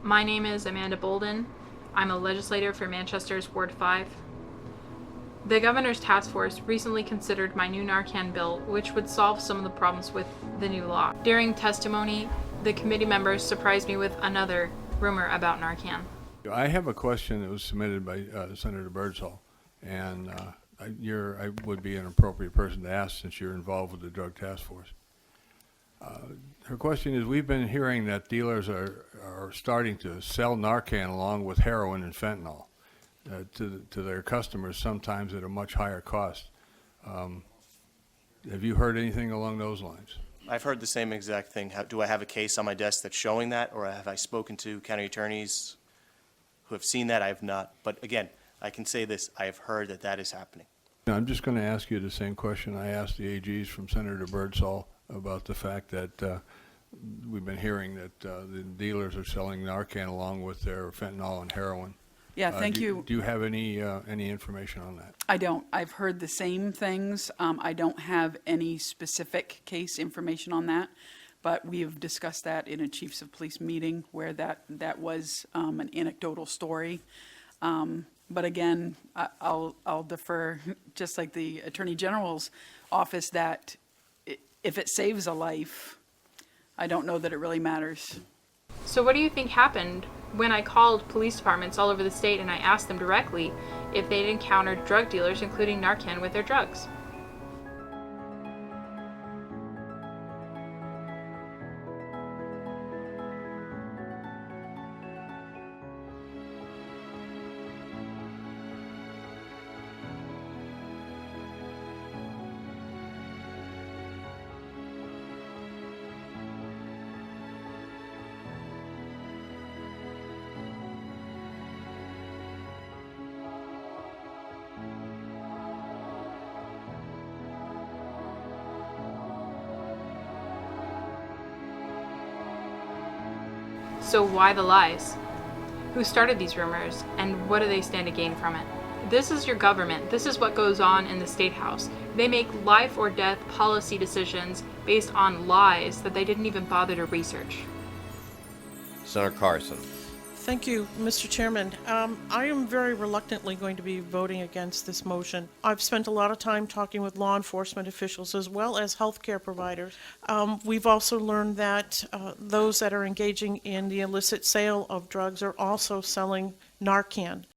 My name is Amanda Bolden. I'm a legislator for Manchester's Ward 5. The Governor's Task Force recently considered my new Narcan bill, which would solve some of the problems with the new law. During testimony, the committee members surprised me with another rumor about Narcan. I have a question that was submitted by Senator Birdsall, and I would be an appropriate person to ask since you're involved with the Drug Task Force. Her question is, we've been hearing that dealers are starting to sell Narcan along with heroin and fentanyl to their customers, sometimes at a much higher cost. Have you heard anything along those lines? I've heard the same exact thing. Do I have a case on my desk that's showing that, or have I spoken to county attorneys who have seen that? I have not. But again, I can say this, I have heard that that is happening. Now, I'm just going to ask you the same question I asked the AGs from Senator Birdsall about the fact that we've been hearing that the dealers are selling Narcan along with their fentanyl and heroin. Yeah, thank you. Do you have any information on that? I don't. I've heard the same things. I don't have any specific case information on that, but we have discussed that in a chiefs of police meeting where that was an anecdotal story. But again, I'll defer, just like the Attorney General's office, that if it saves a life, I don't know that it really matters. So what do you think happened when I called police departments all over the state and I asked them directly if they'd encountered drug dealers, including Narcan, with their drugs? So why the lies? Who started these rumors, and what do they stand to gain from it? This is your government. This is what goes on in the Statehouse. They make life or death policy decisions based on lies that they didn't even bother to research. Senator Carson. Thank you, Mr. Chairman. I am very reluctantly going to be voting against this motion. I've spent a lot of time talking with law enforcement officials as well as healthcare providers. We've also learned that those that are engaging in the illicit sale of drugs are also selling Narcan.